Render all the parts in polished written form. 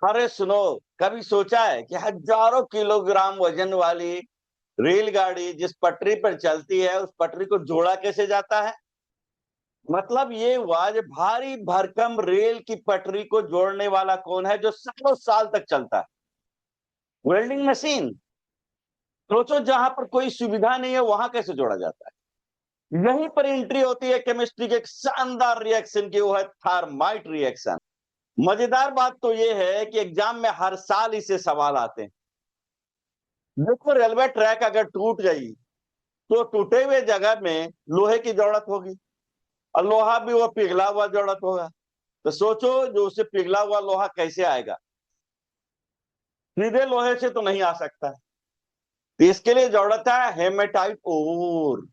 अरे सुनो, कभी सोचा है कि हजारों किलोग्राम वजन वाली रेलगाड़ी जिस पटरी पर चलती है उस पटरी को जोड़ा कैसे जाता है? मतलब ये हुआ जो भारी भरकम रेल की पटरी को जोड़ने वाला कौन है जो सालों साल तक चलता है? Welding machine. सोचो, जहां पर कोई सुविधा नहीं है वहां कैसे जोड़ा जाता है? यहीं पर एंट्री होती है केमिस्ट्री के एक शानदार रिएक्शन की, वो है थर्माइट रिएक्शन। मजेदार बात तो ये है कि एग्जाम में हर साल इससे सवाल आते हैं। देखो, रेलवे ट्रैक अगर टूट गई तो टूटे हुए जगह में लोहे की जरूरत होगी, और लोहा भी वो पिघला हुआ जरूरत होगा। तो सोचो, जो उसे पिघला हुआ लोहा कैसे आएगा? सीधे लोहे से तो नहीं आ सकता। तो इसके लिए जरूरत है हेमेटाइट ओर,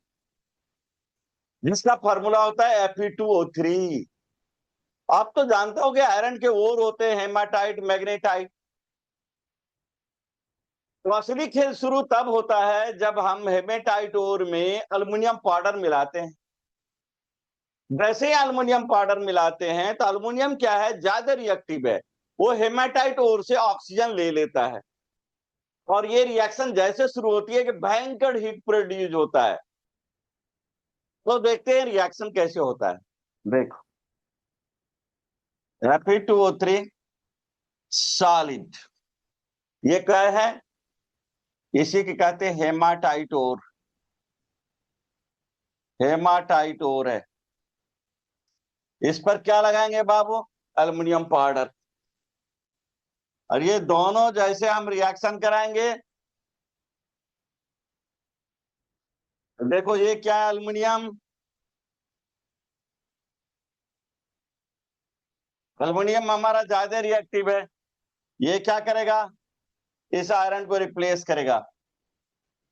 जिसका फॉर्मूला होता है Fe2O3। आप तो जानते हो कि आयरन के ओर होते हैं हेमाटाइट, मैग्नेटाइट। तो असली खेल शुरू तब होता है जब हम हेमेटाइट ओर में अल्युमिनियम पाउडर मिलाते हैं। वैसे ही अल्युमिनियम पाउडर मिलाते हैं तो अल्युमिनियम क्या है, ज्यादा रिएक्टिव है। वो हेमाटाइट ओर से ऑक्सीजन ले लेता है, और ये रिएक्शन जैसे शुरू होती है कि भयंकर हीट प्रोड्यूस होता है। तो देखते हैं रिएक्शन कैसे होता है। देखो, Fe2O3 सॉलिड, ये क्या है? इसी के कहते हैं हेमाटाइट ओर। हेमाटाइट ओर है। इस पर क्या लगाएंगे बाबू? Aluminium powder. और ये दोनों जैसे हम रिएक्शन कराएंगे, देखो ये क्या है, एल्युमिनियम। एल्युमिनियम हमारा ज्यादा रिएक्टिव है। ये क्या करेगा? इस आयरन को रिप्लेस करेगा।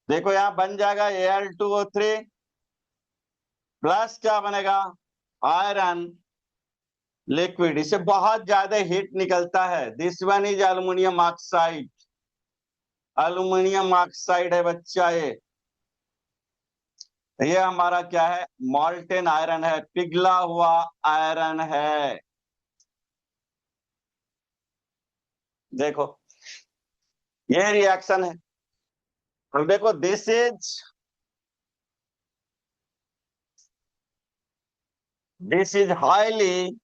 देखो यहां बन जाएगा Al2O3 प्लस क्या बनेगा? Iron liquid. इससे बहुत ज्यादा हीट निकलता है। This one is aluminium oxide. Aluminium oxide है बच्चा ये। ये हमारा क्या है? मॉल्टेन आयरन है, पिघला हुआ आयरन है। देखो, ये रिएक्शन है। अब देखो, this is highly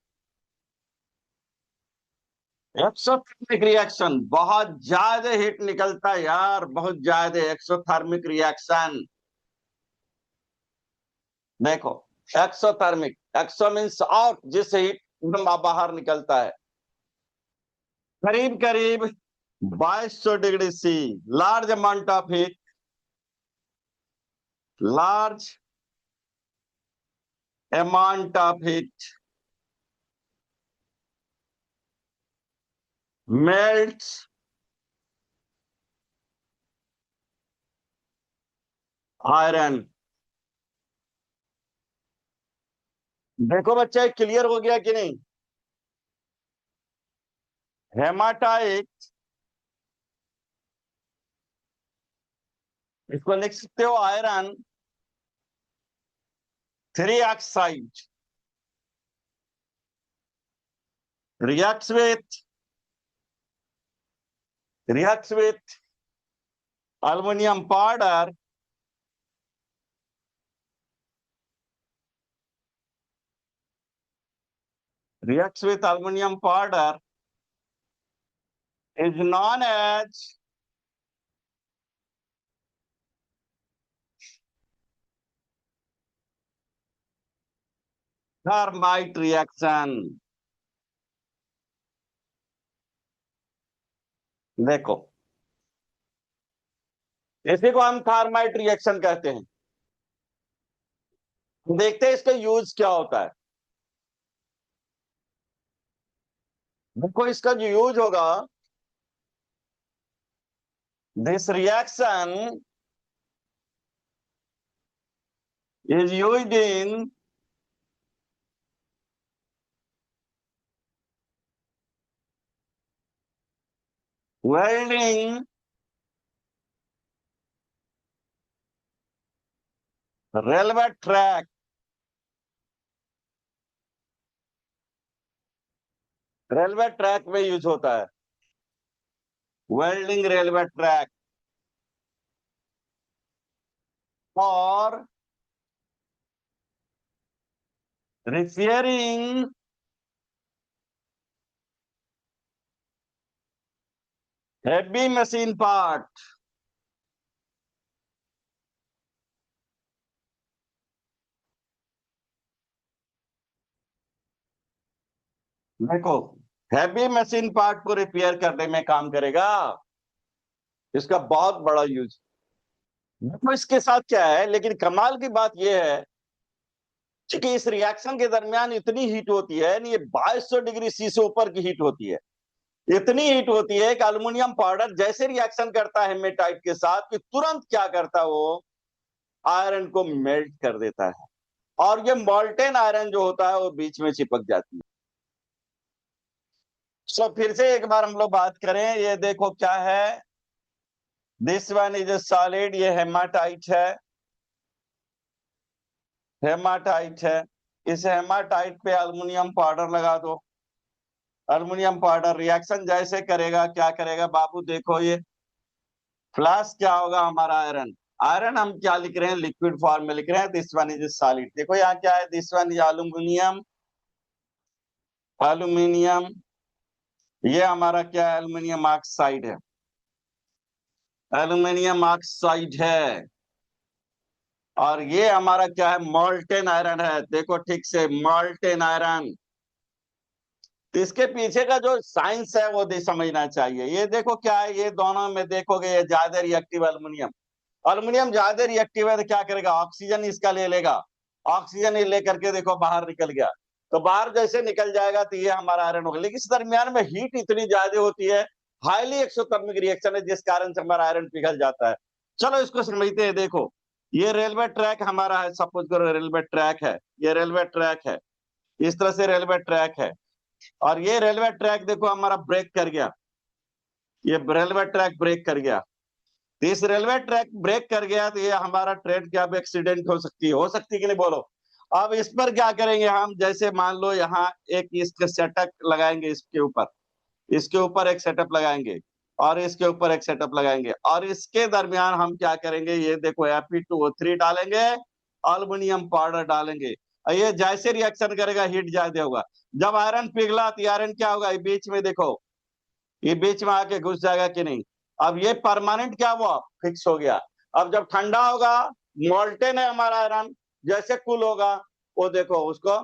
exothermic reaction. बहुत ज्यादा हीट निकलता है यार, बहुत ज्यादा एक्सोथर्मिक रिएक्शन। देखो, एक्सोथर्मिक, एक्सो मीन्स आउट, जिससे हीट एकदम बाहर निकलता है। करीब करीब 2200 degree C. Large amount of heat, large amount of heat melts iron. देखो बच्चा, क्लियर हो गया कि नहीं? हेमाटाइट, इसको लिख सकते हो iron 3 oxide reacts with reacts with aluminum powder reacts with aluminum powder is known as thermite reaction। देखो, इसी को हम थर्माइट रिएक्शन कहते हैं। देखते हैं इसका यूज क्या होता है। देखो, इसका जो यूज होगा, this reaction is used in welding railway track। Railway track में यूज होता है। वेल्डिंग रेलवे ट्रैक और रिपेयरिंग हेवी मशीन पार्ट। देखो, हैवी मशीन पार्ट को रिपेयर करने में काम करेगा, इसका बहुत बड़ा यूज। देखो इसके साथ क्या है, लेकिन कमाल की बात यह है कि इस रिएक्शन के दरमियान इतनी हीट होती है, ये 2200 डिग्री सी से ऊपर की हीट होती है। इतनी हीट होती है कि अल्युमिनियम पाउडर जैसे रिएक्शन करता है हेमेटाइट के साथ कि तुरंत क्या करता है वो आयरन को मेल्ट कर देता है, और ये मोल्टेन आयरन जो होता है वो बीच में चिपक जाती है। तो फिर से एक बार हम लोग बात करें, ये देखो क्या है, दिस वन इज सॉलिड, ये हेमाटाइट है, हेमाटाइट है। इस हेमाटाइट पे अल्युमिनियम पाउडर लगा दो। अल्युमिनियम पाउडर रिएक्शन जैसे करेगा, क्या करेगा बाबू, देखो ये फ्लाश क्या होगा हमारा आयरन। आयरन हम क्या लिख रहे हैं, लिक्विड फॉर्म में लिख रहे हैं, दिस वन इज सॉलिड। देखो यहाँ क्या है, this one is aluminium, aluminium, ये हमारा क्या है, एल्यूमिनियम ऑक्साइड है, एल्यूमिनियम ऑक्साइड है। और ये हमारा क्या है, मोल्टेन आयरन है। देखो ठीक से, मोल्टेन आयरन। तो इसके पीछे का जो साइंस है वो समझना चाहिए। ये देखो क्या है, ये दोनों में देखोगे ये ज्यादा रिएक्टिव एल्यूमिनियम, अल्युमिनियम ज्यादा रिएक्टिव है तो क्या करेगा, ऑक्सीजन इसका ले लेगा, ऑक्सीजन लेकर के देखो बाहर निकल गया। तो बाहर जैसे निकल जाएगा तो ये हमारा आयरन होगा, लेकिन इस दरमियान में हीट इतनी ज्यादा होती है, हाईली एक्सोथर्मिक रिएक्शन है, जिस कारण से हमारा आयरन पिघल जाता है। चलो इसको समझते हैं। देखो ये रेलवे ट्रैक हमारा है, सपोज करो रेलवे ट्रैक है, ये रेलवे ट्रैक है, इस तरह से रेलवे ट्रैक है। और ये रेलवे ट्रैक देखो हमारा ब्रेक कर गया, ये रेलवे ट्रैक ब्रेक कर गया। तो इस रेलवे ट्रैक ब्रेक कर गया तो ये हमारा ट्रेन क्या एक्सीडेंट हो सकती है कि नहीं, बोलो। अब इस पर क्या करेंगे हम, जैसे मान लो यहाँ एक इसके सेटअप लगाएंगे, इसके ऊपर एक सेटअप लगाएंगे, और इसके ऊपर एक सेटअप लगाएंगे, और इसके दरमियान हम क्या करेंगे, ये देखो Fe2O3 डालेंगे, अल्युमिनियम पाउडर डालेंगे, और ये जैसे रिएक्शन करेगा हीट ज्यादा होगा। जब आयरन पिघला तो आयरन क्या होगा, ये बीच में देखो, ये बीच में आके घुस जाएगा कि नहीं। अब ये परमानेंट क्या हुआ, फिक्स हो गया। अब जब ठंडा होगा, मोल्टेन है हमारा आयरन, जैसे कूल होगा वो देखो उसको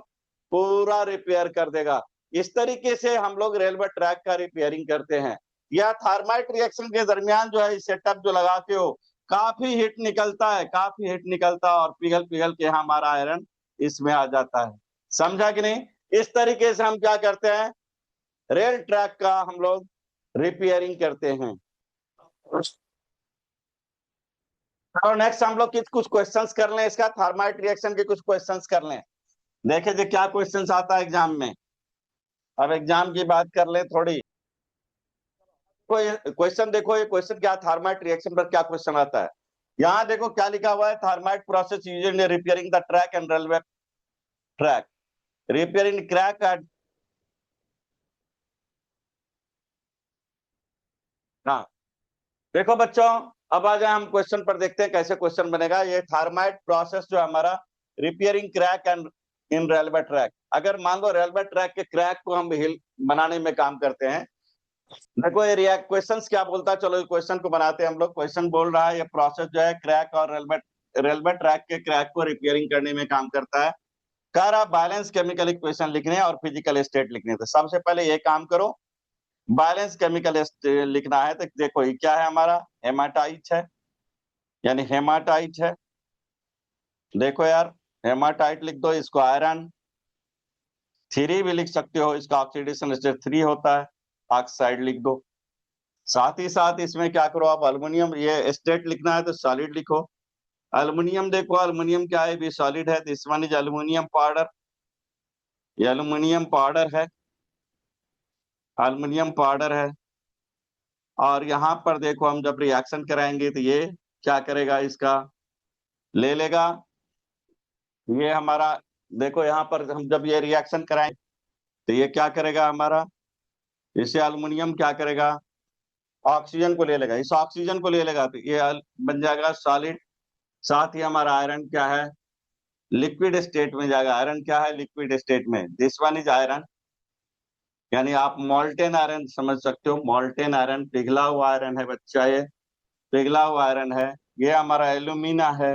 पूरा रिपेयर कर देगा। इस तरीके से हम लोग रेलवे ट्रैक का रिपेयरिंग करते हैं। या थर्माइट रिएक्शन के दरमियान जो है सेटअप जो लगाते हो, काफी हीट निकलता है, काफी हीट निकलता है, और पिघल पिघल के हमारा आयरन इसमें आ जाता है। समझा कि नहीं। इस तरीके से हम क्या करते हैं, रेल ट्रैक का हम लोग रिपेयरिंग करते हैं। और नेक्स्ट हम लोग कुछ क्वेश्चंस कर लें, इसका थर्माइट रिएक्शन के कुछ क्वेश्चंस कर लें, देखे जो क्या क्वेश्चंस आता है एग्जाम में। अब एग्जाम की बात कर ले थोड़ी। कोई क्वेश्चन देखो, ये क्वेश्चन क्या, थर्माइट रिएक्शन पर क्या क्वेश्चन आता है। यहाँ देखो क्या लिखा हुआ है, thermite process used in repairing the track and railway track, repairing crack and, हाँ। देखो बच्चों, अब आ जाए हम क्वेश्चन पर, देखते हैं कैसे क्वेश्चन बनेगा। ये थर्माइट प्रोसेस जो है हमारा, repairing crack and in railway track. अगर मान लो रेलवे ट्रैक के क्रैक को हम हिल बनाने में काम करते हैं। देखो ये रिएक्ट क्वेश्चंस क्या बोलता है, चलो क्वेश्चन को बनाते हैं हम लोग। क्वेश्चन बोल रहा है ये प्रोसेस जो है क्रैक और रेलवे रेलवे ट्रैक के क्रैक को रिपेयरिंग करने में काम करता है। कह रहा बैलेंस केमिकल इक्वेशन लिखने और फिजिकल स्टेट लिखने। तो सबसे पहले ये काम करो, बैलेंस केमिकल लिखना है। तो देखो ये क्या है हमारा, हेमाटाइट है, यानी हेमाटाइट है। देखो यार, हेमाटाइट लिख दो, इसको आयरन 3 भी लिख सकते हो, इसका ऑक्सीडेशन स्टेट 3 होता है, ऑक्साइड लिख दो। साथ ही साथ इसमें क्या करो आप, अल्युमिनियम, ये स्टेट लिखना है तो सॉलिड लिखो। अल्युमिनियम देखो, अल्युमिनियम क्या है, भी सॉलिड है, this one is aluminium powder, ये अल्युमिनियम पाउडर है, अल्युमिनियम पाउडर है। और यहाँ पर देखो हम जब रिएक्शन कराएंगे तो ये क्या करेगा, इसका ले लेगा, ये हमारा, देखो यहाँ पर हम जब ये रिएक्शन कराएंगे तो ये क्या करेगा हमारा, इसे अल्युमिनियम क्या करेगा, ऑक्सीजन को ले लेगा, इस ऑक्सीजन को ले लेगा तो ये बन जाएगा सॉलिड। साथ ही हमारा आयरन क्या है, लिक्विड स्टेट में जाएगा। आयरन क्या है, लिक्विड स्टेट में। दिस वन इज आयरन, यानी आप मोल्टेन आयरन समझ सकते हो। मोल्टेन आयरन पिघला हुआ आयरन है बच्चा, ये पिघला हुआ आयरन है। ये हमारा एल्यूमिना है,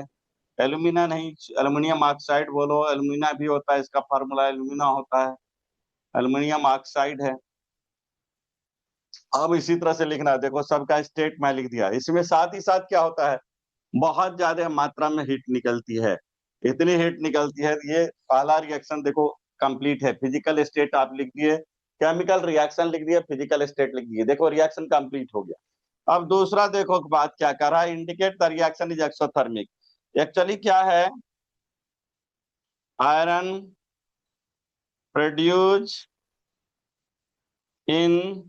एल्यूमिना नहीं एल्यूमिनियम ऑक्साइड बोलो, एल्यूमिना भी होता है, इसका फार्मूला एल्यूमिना होता है, एल्यूमिनियम ऑक्साइड है। अब इसी तरह से लिखना है, देखो सबका स्टेट मैं लिख दिया। इसमें साथ ही साथ क्या होता है, बहुत ज्यादा मात्रा में हीट निकलती है, इतनी हीट निकलती है। ये पहला रिएक्शन देखो कंप्लीट है, फिजिकल स्टेट आप लिख दिए, केमिकल रिएक्शन लिख दिए, फिजिकल स्टेट लिख दिए, देखो रिएक्शन कंप्लीट हो गया। अब दूसरा देखो बात क्या कर रहा है, indicate the reaction is exothermic. Actually क्या है, iron produce in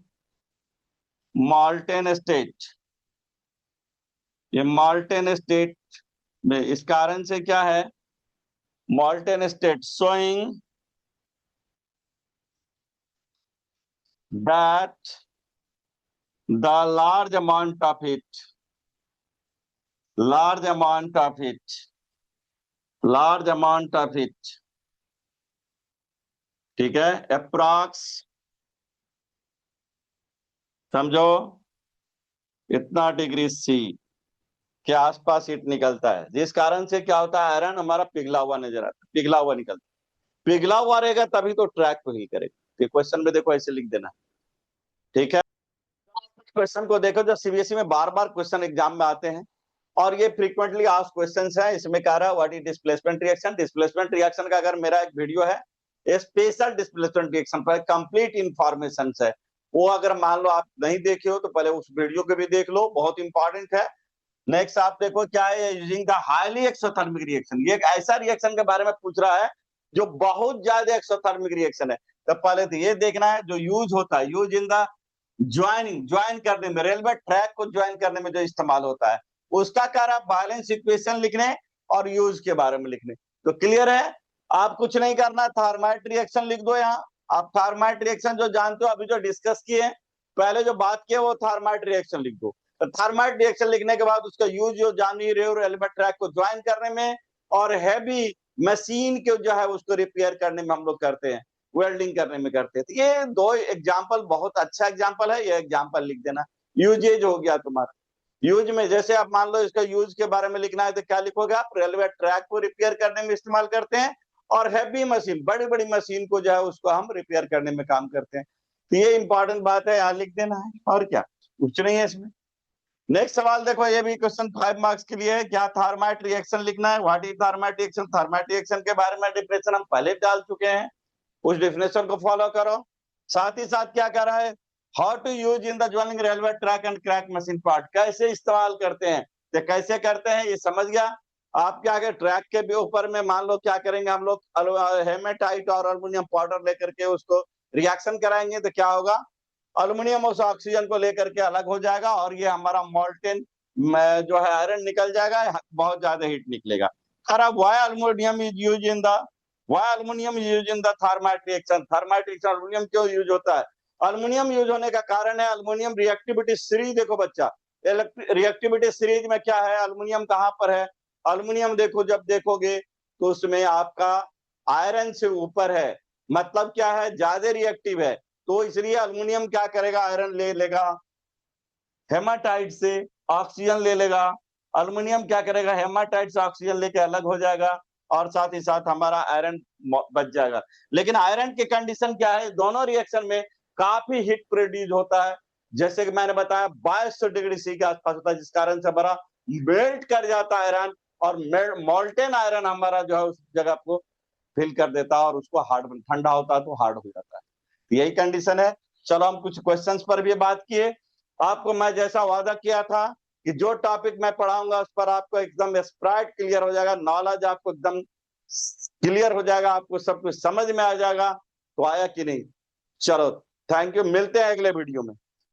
molten state, ये मॉल्टेन स्टेट में, इस कारण से क्या है, molten state showing that the large amount of heat, large amount of heat, large amount of heat, ठीक है, अप्रॉक्स समझो इतना डिग्री सी के आसपास हीट निकलता है, जिस कारण से क्या होता है, आयरन हमारा पिघला हुआ नजर आता है, पिघला हुआ निकलता है। पिघला हुआ रहेगा तभी तो ट्रैक को हील करेगा। तो क्वेश्चन में देखो ऐसे लिख देना, ठीक है। क्वेश्चन को देखो जो सीबीएसई में बार बार क्वेश्चन एग्जाम में आते हैं और ये फ्रीक्वेंटली आस्क्ड क्वेश्चंस है। इसमें कह रहा है what is displacement reaction. Displacement reaction का अगर मेरा एक वीडियो है, स्पेशल डिस्प्लेसमेंट रिएक्शन पर कंप्लीट इंफॉर्मेशन है, वो अगर मान लो आप नहीं देखे हो तो पहले उस वीडियो को भी देख लो, बहुत इंपॉर्टेंट है। नेक्स्ट आप देखो क्या है, using the highly exothermic reaction. ये एक ऐसा रिएक्शन के बारे में पूछ रहा है जो बहुत ज्यादा एक्सोथर्मिक रिएक्शन है। तो पहले तो ये देखना है जो यूज होता है, use in the joining, join करने में, रेलवे ट्रैक को ज्वाइन करने में जो इस्तेमाल होता है, उसका कार्य बैलेंस इक्वेशन लिखने और यूज के बारे में लिखने। तो क्लियर है, आप कुछ नहीं करना, थर्माइट रिएक्शन लिख दो यहाँ। आप थर्माइट रिएक्शन जो जानते हो, अभी जो डिस्कस किए, पहले जो बात किए वो थर्माइट रिएक्शन लिख दो। तो थर्माइट रिएक्शन लिखने के बाद उसका यूज जो जान ही रहे हो, रेलवे ट्रैक को ज्वाइन करने में और हैवी मशीन के जो है उसको रिपेयर करने में हम लोग करते हैं, वेल्डिंग करने में करते हैं। तो ये दो एग्जाम्पल बहुत अच्छा एग्जाम्पल है, ये एग्जाम्पल लिख देना। यूजेज हो गया तुम्हारा। यूज में जैसे आप मान लो इसका यूज के बारे में लिखना है तो क्या लिखोगे आप, रेलवे ट्रैक को रिपेयर करने में इस्तेमाल करते हैं और हैवी मशीन, बड़ी बड़ी मशीन को जो है उसको हम रिपेयर करने में काम करते हैं। तो ये इंपॉर्टेंट बात है, यहाँ लिख देना है, और क्या कुछ नहीं है इसमें। नेक्स्ट सवाल देखो, ये भी क्वेश्चन 5 मार्क्स के लिए है। क्या थर्माइट रिएक्शन लिखना है, what is thermite reaction. Thermite reaction के बारे में डिफिनेशन हम पहले डाल चुके हैं, उस डिफिनेशन को फॉलो करो। साथ ही साथ क्या कर रहा है, how to use in the joining railway track and crack machine part, कैसे इस्तेमाल करते हैं, तो कैसे करते हैं ये समझ गया। आप क्या आगे ट्रैक के भी ऊपर में मान लो क्या करेंगे हम लोग, हेमेटाइट और अल्युमिनियम पाउडर लेकर के उसको रिएक्शन कराएंगे तो क्या होगा, अल्युमिनियम उस ऑक्सीजन को लेकर के अलग हो जाएगा और ये हमारा मोल्टेन जो है आयरन निकल जाएगा, बहुत ज्यादा हीट निकलेगा। खराब why aluminium is use in the, why aluminium use in the thermite reaction. Thermite reaction aluminium क्यों यूज होता है, अल्युमिनियम यूज होने का कारण है, अल्युमिनियम रिएक्टिविटी सीरीज देखो बच्चा, रिएक्टिविटी सीरीज में क्या है, अल्युमिनियम कहां पर है, अल्युमिनियम देखो जब देखोगे तो उसमें आपका आयरन से ऊपर है, मतलब क्या है, ज्यादा रिएक्टिव है। तो इसलिए अल्युमिनियम क्या करेगा, आयरन ले लेगा, हेमाटाइट से ऑक्सीजन ले लेगा, अल्युमिनियम क्या करेगा, हेमाटाइट से ऑक्सीजन लेके अलग हो जाएगा और साथ ही साथ हमारा आयरन बच जाएगा। लेकिन आयरन की कंडीशन क्या है, दोनों रिएक्शन में काफी हीट प्रोड्यूस होता है, जैसे कि मैंने बताया 2200 डिग्री सी के आसपास होता है, जिस कारण से हमारा मेल्ट कर जाता है आयरन और मोल्टेन आयरन हमारा जो है उस जगह को फिल कर देता है और उसको हार्ड, ठंडा होता है तो हार्ड हो जाता है। यही कंडीशन है। चलो हम कुछ क्वेश्चंस पर भी बात किए। आपको मैं जैसा वादा किया था कि जो टॉपिक मैं पढ़ाऊंगा उस पर आपको एकदम स्प्राइट क्लियर हो जाएगा, नॉलेज आपको एकदम क्लियर हो जाएगा, आपको सब कुछ समझ में आ जाएगा। तो आया कि नहीं, चलो थैंक यू, मिलते हैं अगले वीडियो में।